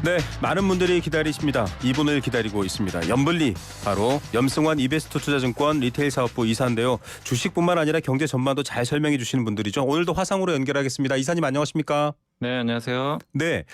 네, 많은 분들이 기다리십니다. 이분을 기다리고 있습니다. 염블리, 바로 염승환 이베스트 투자증권 리테일 사업부 이사인데요. 주식뿐만 아니라 경제 전반도 잘 설명해 주시는 분들이죠. 오늘도 화상으로 연결하겠습니다. 이사님 안녕하십니까? 네, 안녕하세요. 네,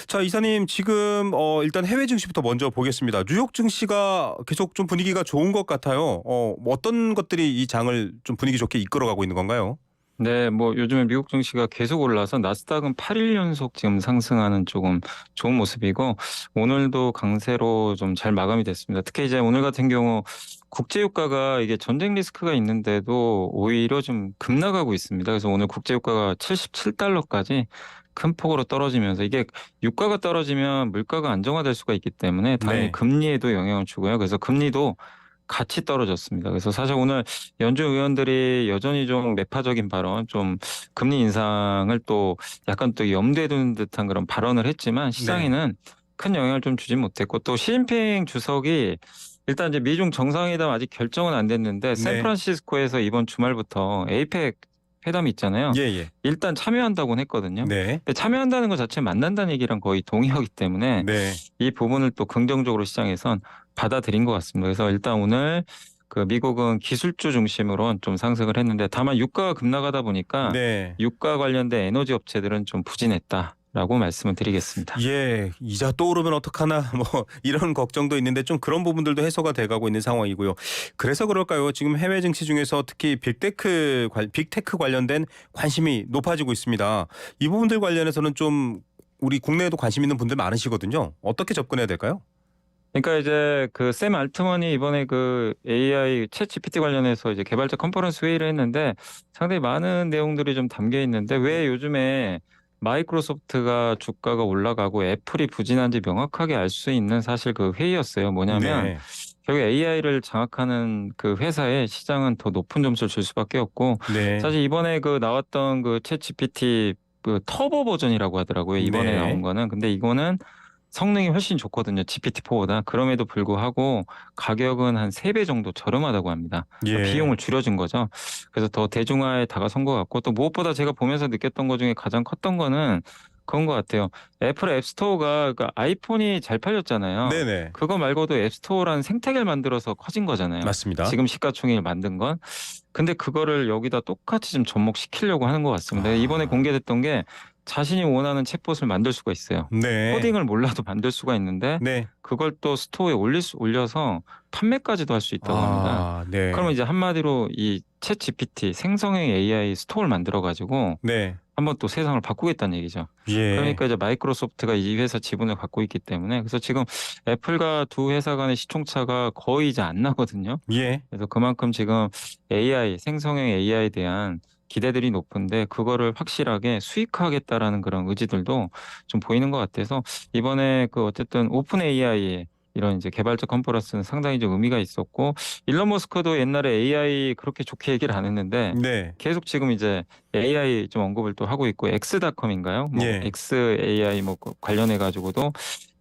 자 이사님 지금 일단 해외 증시부터 먼저 보겠습니다. 뉴욕 증시가 계속 좀 분위기가 좋은 것 같아요. 어떤 것들이 이 장을 좀 분위기 좋게 이끌어가고 있는 건가요? 네, 뭐 요즘에 미국 증시가 계속 올라서 나스닥은 8일 연속 지금 상승하는 조금 좋은 모습이고 오늘도 강세로 좀 잘 마감이 됐습니다. 특히 이제 오늘 같은 경우 국제유가가 이게 전쟁 리스크가 있는데도 오히려 좀 급락하고 있습니다. 그래서 오늘 국제유가가 77달러까지 큰 폭으로 떨어지면서 이게 유가가 떨어지면 물가가 안정화될 수가 있기 때문에 당연히 네. 금리에도 영향을 주고요. 그래서 금리도 같이 떨어졌습니다. 그래서 사실 오늘 연준 의원들이 여전히 좀 매파적인 발언, 좀 금리 인상을 또 약간 또 염두에 두는 듯한 그런 발언을 했지만 시장에는 큰 영향을 좀 주지 못했고 또 시진핑 주석이 일단 이제 미중 정상회담 아직 결정은 안 됐는데 네. 샌프란시스코에서 이번 주말부터 에이펙 회담이 있잖아요. 예, 예. 일단 참여한다고는 했거든요. 네. 근데 참여한다는 것 자체 만난다는 얘기랑 거의 동의하기 때문에 네. 이 부분을 또 긍정적으로 시장에선 받아들인 것 같습니다. 그래서 일단 오늘 그 미국은 기술주 중심으로 좀 상승을 했는데 다만 유가가 급락하다 보니까 네. 유가 관련된 에너지 업체들은 좀 부진했다라고 말씀을 드리겠습니다. 예, 이자 또 오르면 어떡하나 뭐 이런 걱정도 있는데 좀 그런 부분들도 해소가 돼가고 있는 상황이고요. 그래서 그럴까요? 지금 해외 증시 중에서 특히 빅테크 관련된 관심이 높아지고 있습니다. 이 부분들 관련해서는 좀 우리 국내에도 관심 있는 분들 많으시거든요. 어떻게 접근해야 될까요? 그러니까 이제 그 샘 알트먼이 이번에 그 AI 챗 GPT 관련해서 이제 개발자 컨퍼런스 회의를 했는데 상당히 많은 내용들이 좀 담겨 있는데 왜 요즘에 마이크로소프트가 주가가 올라가고 애플이 부진한지 명확하게 알 수 있는 사실 그 회의였어요. 뭐냐면 네. 결국 AI를 장악하는 그 회사에 시장은 더 높은 점수를 줄 수밖에 없고 네. 사실 이번에 그 나왔던 그 챗 GPT 그 터보 버전이라고 하더라고요. 이번에 나온 네. 거는. 근데 이거는 성능이 훨씬 좋거든요. GPT-4보다. 그럼에도 불구하고 가격은 한 3배 정도 저렴하다고 합니다. 그러니까 예. 비용을 줄여준 거죠. 그래서 더 대중화에 다가선 것 같고 또 무엇보다 제가 보면서 느꼈던 것 중에 가장 컸던 거는 그런 것 같아요. 애플 앱스토어가 그러니까 아이폰이 잘 팔렸잖아요. 네네. 그거 말고도 앱스토어라는 생태계를 만들어서 커진 거잖아요. 맞습니다. 지금 시가총액을 만든 건. 근데 그거를 여기다 똑같이 좀 접목시키려고 하는 것 같습니다. 이번에 아, 공개됐던 게 자신이 원하는 챗봇을 만들 수가 있어요. 네. 코딩을 몰라도 만들 수가 있는데 네. 그걸 또 스토어에 올려서 판매까지도 할 수 있다고 합니다. 아, 네. 그러면 이제 한마디로 이 챗 GPT 생성형 AI 스토어를 만들어 가지고 네. 한번 또 세상을 바꾸겠다는 얘기죠. 예. 그러니까 이제 마이크로소프트가 이 회사 지분을 갖고 있기 때문에 그래서 지금 애플과 두 회사 간의 시총차가 거의 이제 안 나거든요. 예. 그래서 그만큼 지금 AI 생성형 AI에 대한 기대들이 높은데 그거를 확실하게 수익화하겠다라는 그런 의지들도 좀 보이는 것 같아서 이번에 그 어쨌든 오픈 AI의 이런 이제 개발자 컨퍼런스는 상당히 좀 의미가 있었고 일론 머스크도 옛날에 AI 그렇게 좋게 얘기를 안 했는데 네. 계속 지금 이제 AI 좀 언급을 또 하고 있고 엑스닷컴인가요? 뭐 예. 엑스 AI 뭐 관련해 가지고도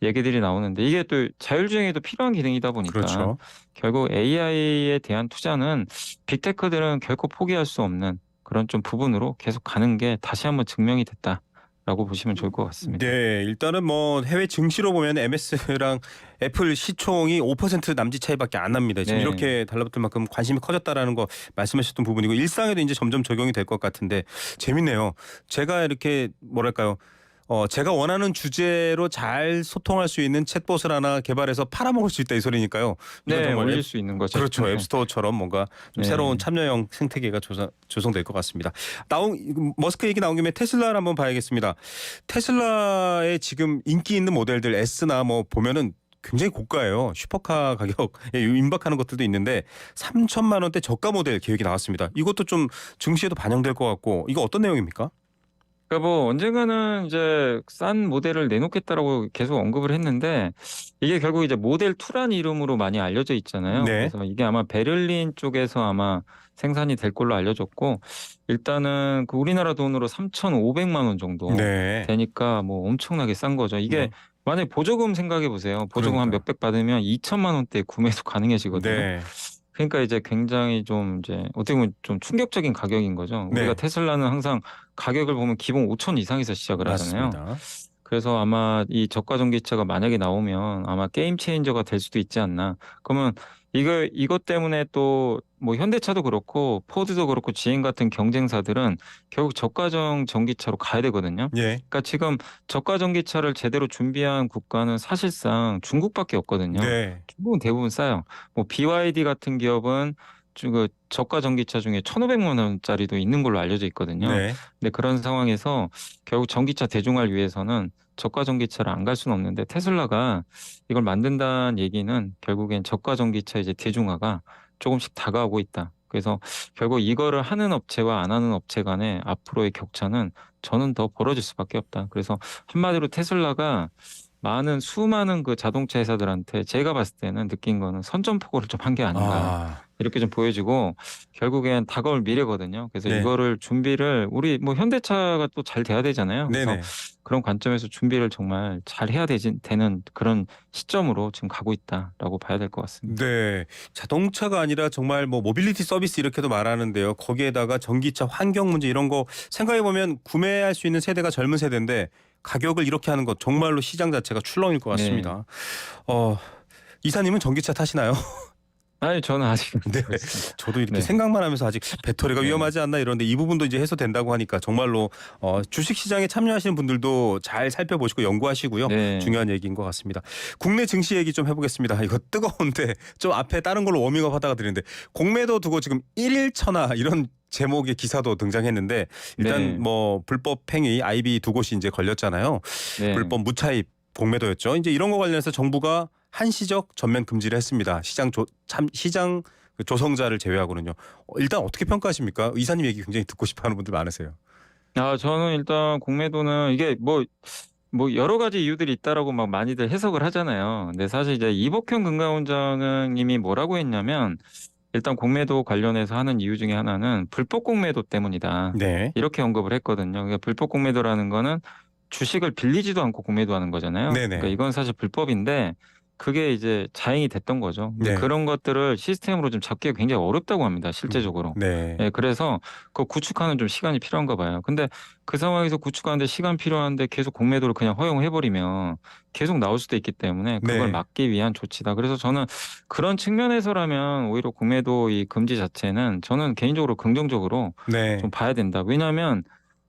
얘기들이 나오는데 이게 또 자율주행에도 필요한 기능이다 보니까 그렇죠. 결국 AI에 대한 투자는 빅테크들은 결코 포기할 수 없는 그런 좀 부분으로 계속 가는 게 다시 한번 증명이 됐다라고 보시면 좋을 것 같습니다. 네, 일단은 뭐 해외 증시로 보면 MS랑 애플 시총이 5% 남짓 차이밖에 안 납니다. 지금 네. 이렇게 달라붙을 만큼 관심이 커졌다라는 거 말씀하셨던 부분이고 일상에도 이제 점점 적용이 될 것 같은데 재밌네요. 제가 이렇게 뭐랄까요? 제가 원하는 주제로 잘 소통할 수 있는 챗봇을 하나 개발해서 팔아먹을 수 있다 이 소리니까요. 이건 네, 정말 올릴 수 있는 거죠. 그렇죠. 앱스토어처럼 뭔가 좀 네. 새로운 참여형 생태계가 조성될 것 같습니다. 머스크 얘기 나온 김에 테슬라를 한번 봐야겠습니다. 테슬라의 지금 인기 있는 모델들 S나 뭐 보면은 굉장히 고가예요. 슈퍼카 가격에 임박하는 것들도 있는데 3천만 원대 저가 모델 계획이 나왔습니다. 이것도 좀 증시에도 반영될 것 같고 이거 어떤 내용입니까? 그러니까 뭐 언젠가는 이제 싼 모델을 내놓겠다라고 계속 언급을 했는데 이게 결국 이제 모델 2란 이름으로 많이 알려져 있잖아요. 네. 그래서 이게 아마 베를린 쪽에서 아마 생산이 될 걸로 알려졌고 일단은 그 우리나라 돈으로 3,500만 원 정도 네. 되니까 뭐 엄청나게 싼 거죠. 이게 네. 만약에 보조금 생각해 보세요. 보조금 한 그러니까요. 몇백 받으면 2천만 원대 구매도 가능해지거든요. 네. 그러니까 이제 굉장히 좀 이제 어떻게 보면 좀 충격적인 가격인 거죠. 우리가 네. 테슬라는 항상 가격을 보면 기본 5천 이상에서 시작을 하잖아요. 맞습니다. 그래서 아마 이 저가 전기차가 만약에 나오면 아마 게임 체인저가 될 수도 있지 않나. 그러면 이것 때문에 또 뭐 현대차도 그렇고 포드도 그렇고 GM 같은 경쟁사들은 결국 저가형 전기차로 가야 되거든요. 예. 그러니까 지금 저가 전기차를 제대로 준비한 국가는 사실상 중국밖에 없거든요. 네. 중국은 대부분 싸요. 뭐 BYD 같은 기업은 그 저가 전기차 중에 1,500만 원짜리도 있는 걸로 알려져 있거든요. 네. 근데 그런 상황에서 결국 전기차 대중화를 위해서는 저가 전기차를 안 갈 수는 없는데 테슬라가 이걸 만든다는 얘기는 결국엔 저가 전기차 이제 대중화가 조금씩 다가오고 있다. 그래서 결국 이거를 하는 업체와 안 하는 업체 간의 앞으로의 격차는 저는 더 벌어질 수밖에 없다. 그래서 한마디로 테슬라가 수많은 그 자동차 회사들한테 제가 봤을 때는 느낀 거는 선전포고를 좀 한 게 아닌가. 아. 이렇게 좀 보여지고 결국엔 다가올 미래거든요. 그래서 네. 이거를 준비를 우리 뭐 현대차가 또 잘 돼야 되잖아요. 그래서 네네. 그런 관점에서 준비를 정말 잘 해야 되는 그런 시점으로 지금 가고 있다라고 봐야 될 것 같습니다. 네. 자동차가 아니라 정말 뭐 모빌리티 서비스 이렇게도 말하는데요. 거기에다가 전기차 환경 문제 이런 거 생각해 보면 구매할 수 있는 세대가 젊은 세대인데 가격을 이렇게 하는 것 정말로 시장 자체가 출렁일 것 네. 같습니다. 어, 이사님은 전기차 타시나요? 아니 저는 아직은 네. 그렇습니다. 저도 이렇게 네. 생각만 하면서 아직 배터리가 네. 위험하지 않나 이러는데 이 부분도 이제 해소된다고 하니까 정말로 주식 시장에 참여하시는 분들도 잘 살펴보시고 연구하시고요. 네. 중요한 얘기인 것 같습니다. 국내 증시 얘기 좀 해보겠습니다. 이거 뜨거운데 좀 앞에 다른 걸로 워밍업 하다가 드리는데 공매도 두고 지금 1일 천하 이런 제목의 기사도 등장했는데 일단 네. 뭐 불법 행위 IB 두 곳이 이제 걸렸잖아요. 네. 불법 무차입 공매도였죠. 이제 이런 거 관련해서 정부가 한시적 전면 금지를 했습니다. 시장 그 조성자를 제외하고는요. 일단 어떻게 평가하십니까? 이사님 얘기 굉장히 듣고 싶어하는 분들 많으세요. 저는 일단 공매도는 이게 뭐 여러 가지 이유들이 있다라고 막 많이들 해석을 하잖아요. 근데 사실 이제 이복현 금감원장님이 뭐라고 했냐면 일단 공매도 관련해서 하는 이유 중에 하나는 불법 공매도 때문이다. 네, 이렇게 언급을 했거든요. 그러니까 불법 공매도라는 거는 주식을 빌리지도 않고 공매도하는 거잖아요. 그러니까 네네, 이건 사실 불법인데 그게 이제 자행이 됐던 거죠. 근데 네, 그런 것들을 시스템으로 좀 잡기가 굉장히 어렵다고 합니다. 실제적으로. 네, 예, 그래서 그 구축하는 좀 시간이 필요한가 봐요. 근데 그 상황에서 구축하는데 시간 필요한데 계속 공매도를 그냥 허용해버리면 계속 나올 수도 있기 때문에 그걸 네, 막기 위한 조치다. 그래서 저는 그런 측면에서라면 오히려 공매도 이 금지 자체는 저는 개인적으로 긍정적으로 네. 좀 봐야 된다. 왜냐하면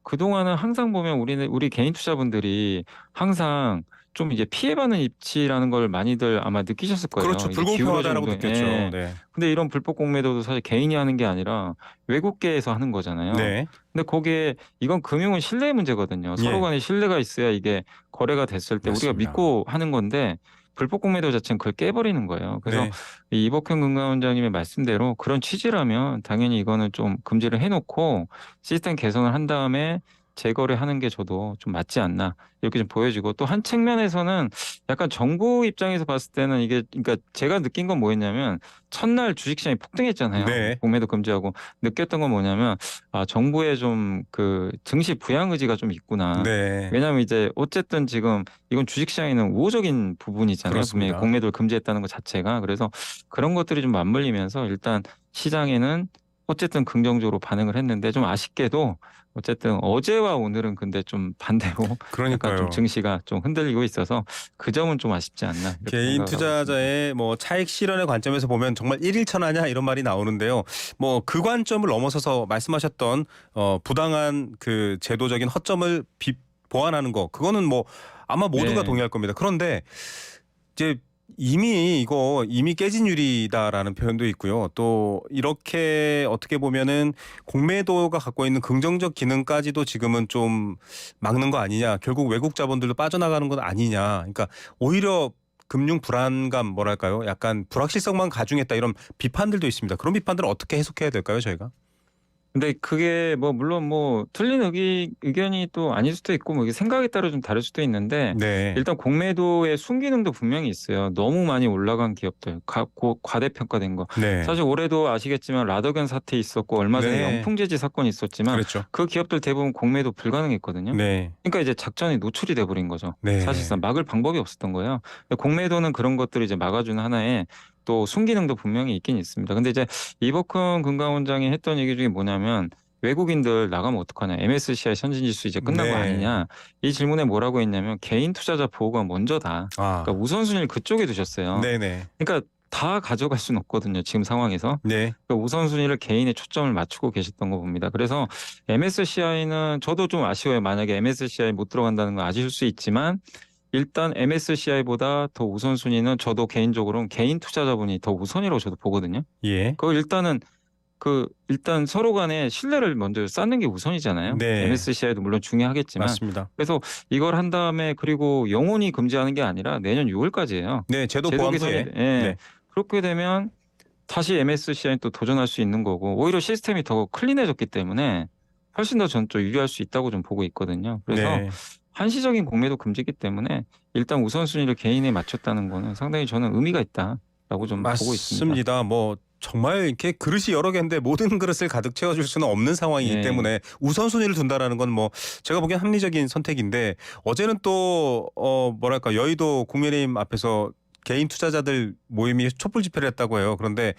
그동안은 항상 보면 우리 개인 투자분들이 항상 좀 이제 피해받는 입지라는 걸 많이들 아마 느끼셨을 거예요. 그렇죠. 이게 기울어진 불공평하다라고 운동. 느꼈죠. 예. 네, 근데 이런 불법 공매도도 사실 개인이 하는 게 아니라 외국계에서 하는 거잖아요. 네, 근데 거기에 이건 금융은 신뢰의 문제거든요. 서로 예, 간에 신뢰가 있어야 이게 거래가 됐을 때 우리가 맞습니다. 믿고 하는 건데 불법 공매도 자체는 그걸 깨버리는 거예요. 그래서 네, 이 이복현 금감원장님의 말씀대로 그런 취지라면 당연히 이거는 좀 금지를 해놓고 시스템 개선을 한 다음에 재거래하는 게 저도 좀 맞지 않나 이렇게 좀 보여지고 또 한 측면에서는 약간 정부 입장에서 봤을 때는 이게 그러니까 제가 느낀 건 뭐였냐면 첫날 주식시장이 폭등했잖아요. 네, 공매도 금지하고 느꼈던 건 뭐냐면 정부의 좀 그 증시 부양 의지가 좀 있구나. 네, 왜냐하면 이제 어쨌든 지금 이건 주식시장에는 우호적인 부분이잖아요. 분명히 그렇습니다. 공매도를 금지했다는 것 자체가. 그래서 그런 것들이 좀 맞물리면서 일단 시장에는 어쨌든 긍정적으로 반응을 했는데 좀 아쉽게도 어쨌든 어제와 오늘은 근데 좀 반대로 약간 좀 그러니까요. 증시가 좀 흔들리고 있어서 그 점은 좀 아쉽지 않나 이렇게 개인 생각을 하고 있습니다. 투자자의 뭐 차익 실현의 관점에서 보면 정말 일일천하냐 이런 말이 나오는데요. 뭐 그 관점을 넘어서서 말씀하셨던 부당한 그 제도적인 허점을 보완하는 거 그거는 뭐 아마 모두가 네. 동의할 겁니다. 그런데 이제 이미 깨진 유리다라는 표현도 있고요. 또 이렇게 어떻게 보면은 공매도가 갖고 있는 긍정적 기능까지도 지금은 좀 막는 거 아니냐. 결국 외국 자본들도 빠져나가는 건 아니냐. 그러니까 오히려 금융 불안감 뭐랄까요? 약간 불확실성만 가중했다 이런 비판들도 있습니다. 그런 비판들은 어떻게 해석해야 될까요, 저희가? 근데 그게 뭐 물론 뭐 틀린 의견이 또 아닐 수도 있고 뭐 이게 생각에 따라 좀 다를 수도 있는데 네. 일단 공매도의 순기능도 분명히 있어요. 너무 많이 올라간 기업들, 과대평가된 거. 네. 사실 올해도 아시겠지만 라더견 사태 있었고 얼마 전에 네. 영풍재지 사건이 있었지만 그렇죠. 그 기업들 대부분 공매도 불가능했거든요. 네. 그러니까 이제 작전이 노출이 돼버린 거죠. 네. 사실상 막을 방법이 없었던 거예요. 공매도는 그런 것들을 이제 막아주는 하나의 또 순기능도 분명히 있긴 있습니다. 근데 이제 이복훈 금감원장이 했던 얘기 중에 뭐냐면 외국인들 나가면 어떡하냐. MSCI 선진지수 이제 끝난 거 네. 아니냐. 이 질문에 뭐라고 했냐면 개인 투자자 보호가 먼저다. 아, 그러니까 우선순위를 그쪽에 두셨어요. 네네. 그러니까 다 가져갈 수는 없거든요. 지금 상황에서. 네. 그러니까 우선순위를 개인의 초점을 맞추고 계셨던 거 봅니다. 그래서 MSCI는 저도 좀 아쉬워요. 만약에 MSCI 못 들어간다는 건 아쉬울 수 있지만 일단 MSCI보다 더 우선순위는 저도 개인적으로는 개인 투자자분이 더 우선이라고 저도 보거든요. 예. 그거 일단 서로 간에 신뢰를 먼저 쌓는 게 우선이잖아요. 네. MSCI도 물론 중요하겠지만 맞습니다. 그래서 이걸 한 다음에 그리고 영원히 금지하는 게 아니라 내년 6월까지예요. 네, 제도 제도 보완 개선이 후에. 네. 그렇게 되면 다시 MSCI는 또 도전할 수 있는 거고 오히려 시스템이 더 클린해졌기 때문에 훨씬 더 전 좀 유리할 수 있다고 좀 보고 있거든요. 그래서 네. 한시적인 공매도 금지이기 때문에 일단 우선순위를 개인에 맞췄다는 거는 상당히 저는 의미가 있다라고 좀 보고 있습니다. 맞습니다. 뭐 정말 이렇게 그릇이 여러 개인데 모든 그릇을 가득 채워줄 수는 없는 상황이기 예. 때문에 우선순위를 둔다라는 건 뭐 제가 보기엔 합리적인 선택인데 어제는 또 뭐랄까 여의도 국민의힘 앞에서 개인 투자자들 모임이 촛불 집회를 했다고 해요. 그런데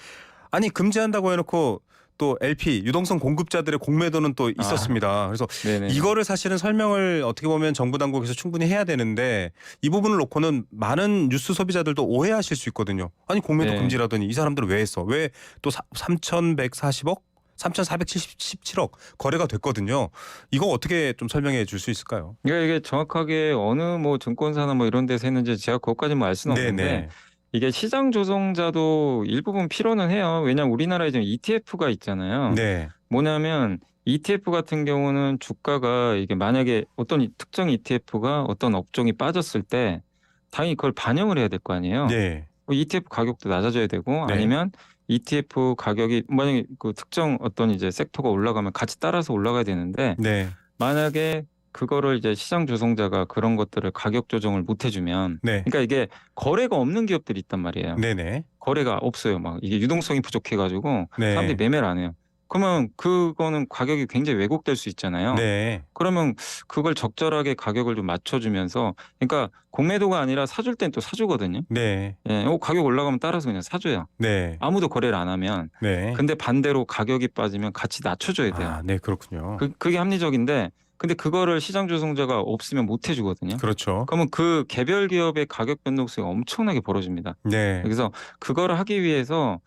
아니 금지한다고 해놓고 또 LP 유동성 공급자들의 공매도는 또 있었습니다. 그래서 네네. 이거를 사실은 설명을 어떻게 보면 정부 당국에서 충분히 해야 되는데 이 부분을 놓고는 많은 뉴스 소비자들도 오해하실 수 있거든요. 아니 공매도 네. 금지라더니 이 사람들은 왜 했어? 왜 또 3,140억? 3,477억 거래가 됐거든요. 이거 어떻게 좀 설명해 줄 수 있을까요? 그러니까 이게 정확하게 어느 뭐 증권사나 뭐 이런 데서 했는지 제가 그것까지 뭐 알 수는 없는데 네네. 이게 시장 조성자도 일부분 필요는 해요. 왜냐하면 우리나라에 지금 ETF가 있잖아요. 네. 뭐냐면 ETF 같은 경우는 주가가 이게 만약에 어떤 특정 ETF가 어떤 업종이 빠졌을 때 당연히 그걸 반영을 해야 될 거 아니에요. 네. ETF 가격도 낮아져야 되고 네. 아니면 ETF 가격이 만약에 그 특정 어떤 이제 섹터가 올라가면 같이 따라서 올라가야 되는데 네. 만약에 그거를 이제 시장 조성자가 그런 것들을 가격 조정을 못 해주면 네. 그러니까 이게 거래가 없는 기업들이 있단 말이에요. 네네. 거래가 없어요. 막 이게 유동성이 부족해가지고 네. 사람들이 매매를 안 해요. 그러면 그거는 가격이 굉장히 왜곡될 수 있잖아요. 네. 그러면 그걸 적절하게 가격을 좀 맞춰주면서 그러니까 공매도가 아니라 사줄 땐 또 사주거든요. 네. 예, 가격 올라가면 따라서 그냥 사줘요. 네. 아무도 거래를 안 하면. 네. 근데 반대로 가격이 빠지면 같이 낮춰줘야 돼요. 아, 네, 그렇군요. 그게 합리적인데 근데 그거를 시장 조성자가 없으면 못 해주거든요. 그렇죠. 그러면 그 개별 기업의 가격 변동성이 엄청나게 벌어집니다. 네. 그래서 그거를 하기 위해서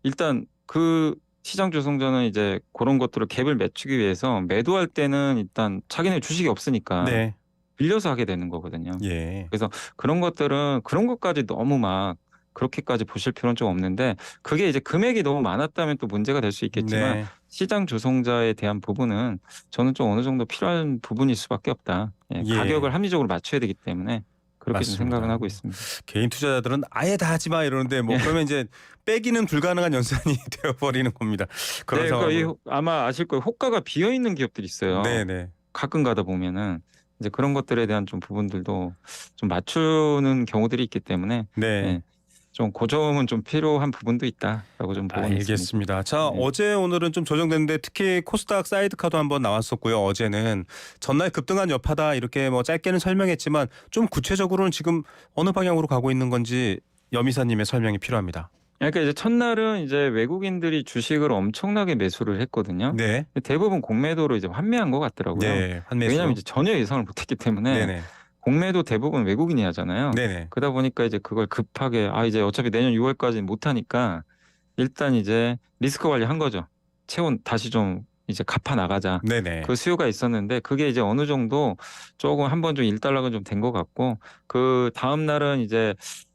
일단 그 시장 조성자는 이제 그런 것들을 갭을 맞추기 위해서 매도할 때는 일단 자기네 주식이 없으니까 네. 빌려서 하게 되는 거거든요. 예. 그래서 그런 것들은 그런 것까지 너무 막 그렇게까지 보실 필요는 좀 없는데 그게 이제 금액이 너무 많았다면 또 문제가 될 수 있겠지만 네. 시장 조성자에 대한 부분은 저는 좀 어느 정도 필요한 부분일 수밖에 없다. 예, 예. 가격을 합리적으로 맞춰야 되기 때문에 그렇게 좀 맞습니다. 생각은 하고 있습니다. 개인 투자자들은 아예 다 하지 마 이러는데 뭐 예. 그러면 이제 빼기는 불가능한 연산이 되어 버리는 겁니다. 그런 네, 상황. 그러니까 아마 아실 거예요. 호가가 비어 있는 기업들이 있어요. 네네. 가끔 가다 보면은 이제 그런 것들에 대한 좀 부분들도 좀 맞추는 경우들이 있기 때문에 네. 예, 좀 고점은 좀 필요한 부분도 있다라고 좀 보고 있습니다. 알겠습니다. 자, 네. 어제 오늘은 좀 조정됐는데 특히 코스닥 사이드카도 한번 나왔었고요. 어제는 전날 급등한 여파다 이렇게 뭐 짧게는 설명했지만 좀 구체적으로는 지금 어느 방향으로 가고 있는 건지 염이사님의 설명이 필요합니다. 그러니까 이제 첫날은 이제 외국인들이 주식을 엄청나게 매수를 했거든요. 네. 대부분 공매도로 이제 환매한 것 같더라고요. 네. 환매수. 왜냐하면 이제 전혀 예상을 못했기 때문에 네네. 공매도 대부분 외국인이 하잖아요. 네네. 그러다 보니까 이제 그걸 급하게 이제 어차피 내년 6월까지 못 하니까 일단 이제 리스크 관리한 거죠. 채원 다시 좀 이제 갚아 나가자. 네네. 그 수요가 있었는데 그게 이제 어느 정도 조금 한번 좀 일단락은 좀 된 것 같고 그 다음 날은 이제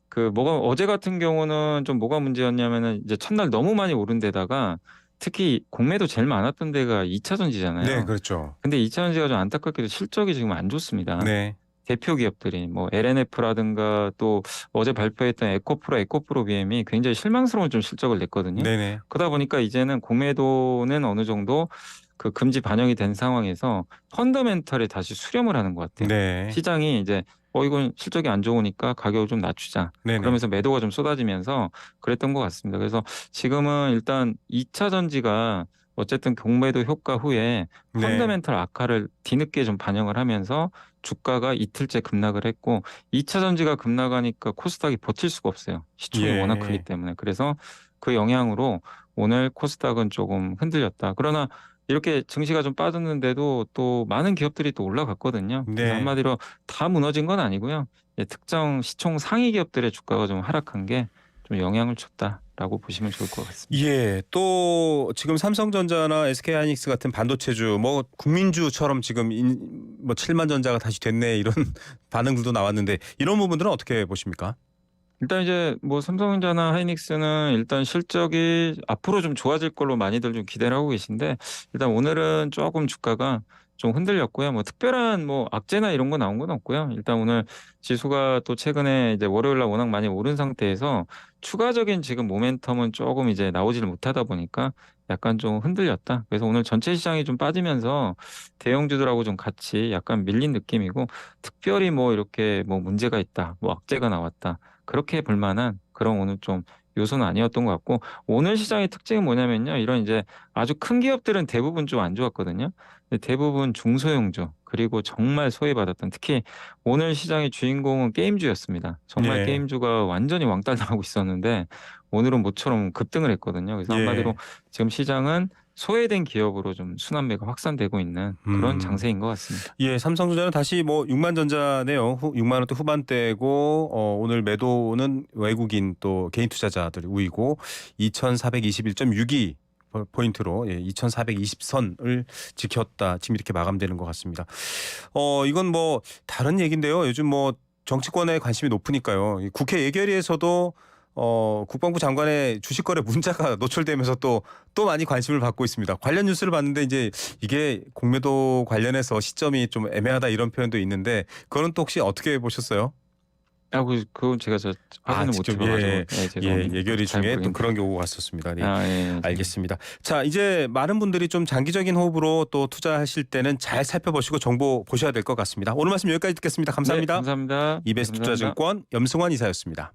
그 뭐가 어제 같은 경우는 좀 뭐가 문제였냐면은 이제 첫날 너무 많이 오른 데다가 특히 공매도 제일 많았던 데가 2차 전지잖아요. 네, 그렇죠. 근데 2차 전지가 좀 안타깝게도 실적이 지금 안 좋습니다. 네. 대표 기업들이 뭐 LNF라든가 또 어제 발표했던 에코프로 BM이 굉장히 실망스러운 좀 실적을 냈거든요. 네네. 그러다 보니까 이제는 공매도는 어느 정도 그 금지 반영이 된 상황에서 펀더멘털에 다시 수렴을 하는 것 같아요. 네. 시장이 이제 이건 실적이 안 좋으니까 가격을 좀 낮추자. 네네. 그러면서 매도가 좀 쏟아지면서 그랬던 것 같습니다. 그래서 지금은 일단 2차 전지가 어쨌든 공매도 효과 후에 네. 펀더멘털 악화를 뒤늦게 좀 반영을 하면서 주가가 이틀째 급락을 했고 2차 전지가 급락하니까 코스닥이 버틸 수가 없어요. 시총이 예. 워낙 크기 때문에. 그래서 그 영향으로 오늘 코스닥은 조금 흔들렸다. 그러나 이렇게 증시가 좀 빠졌는데도 또 많은 기업들이 또 올라갔거든요. 그래서 네. 한마디로 다 무너진 건 아니고요. 이제 특정 시총 상위 기업들의 주가가 좀 하락한 게 좀 영향을 줬다라고 보시면 좋을 것 같습니다. 예, 또 지금 삼성전자나 SK하이닉스 같은 반도체주, 뭐 국민주처럼 지금 뭐 7만 전자가 다시 됐네 이런 반응들도 나왔는데 이런 부분들은 어떻게 보십니까? 일단 이제 뭐 삼성전자나 하이닉스는 일단 실적이 앞으로 좀 좋아질 걸로 많이들 좀 기대를 하고 계신데 일단 오늘은 조금 주가가 좀 흔들렸고요. 뭐 특별한 뭐 악재나 이런 거 나온 건 없고요. 일단 오늘 지수가 또 최근에 이제 월요일 날 워낙 많이 오른 상태에서 추가적인 지금 모멘텀은 조금 이제 나오지를 못하다 보니까 약간 좀 흔들렸다. 그래서 오늘 전체 시장이 좀 빠지면서 대형주들하고 좀 같이 약간 밀린 느낌이고 특별히 뭐 이렇게 뭐 문제가 있다, 뭐 악재가 나왔다. 그렇게 볼 만한 그런 오늘 좀 요소는 아니었던 것 같고 오늘 시장의 특징은 뭐냐면요. 이런 이제 아주 큰 기업들은 대부분 좀 안 좋았거든요. 근데 대부분 중소형주 그리고 정말 소외받았던 특히 오늘 시장의 주인공은 게임주였습니다. 정말 예, 게임주가 완전히 왕따 나가고 있었는데 오늘은 모처럼 급등을 했거든요. 그래서 한마디로 예, 지금 시장은 소외된 기업으로 좀 순환매가 확산되고 있는 그런 음. 장세인 것 같습니다. 예, 삼성전자는 다시 뭐 6만 전자네요. 6만 원대 후반대고 오늘 매도는 외국인 또 개인 투자자들 우위고 2,421.62 포인트로 2,420선을 지켰다. 지금 이렇게 마감되는 것 같습니다. 이건 뭐 다른 얘기인데요. 요즘 뭐 정치권에 관심이 높으니까요. 이 국회 예결위에서도 국방부 장관의 주식거래 문자가 노출되면서 또 많이 관심을 받고 있습니다. 관련 뉴스를 봤는데 이제 이게 공매도 관련해서 시점이 좀 애매하다 이런 표현도 있는데 그거는 또 혹시 어떻게 보셨어요? 그건 제가 확인을 못 직접 해봐가지고 죄송합니다. 예결위 잘 중에 또 모르겠네요. 그런 경우가 왔었습니다. 네, 예. 알겠습니다. 자, 이제 많은 분들이 좀 장기적인 호흡으로 또 투자하실 때는 잘 살펴보시고 정보 보셔야 될 것 같습니다. 오늘 말씀 여기까지 듣겠습니다. 네, 감사합니다. 감사합니다. 이베스트 감사합니다. 투자증권 염승환 이사였습니다.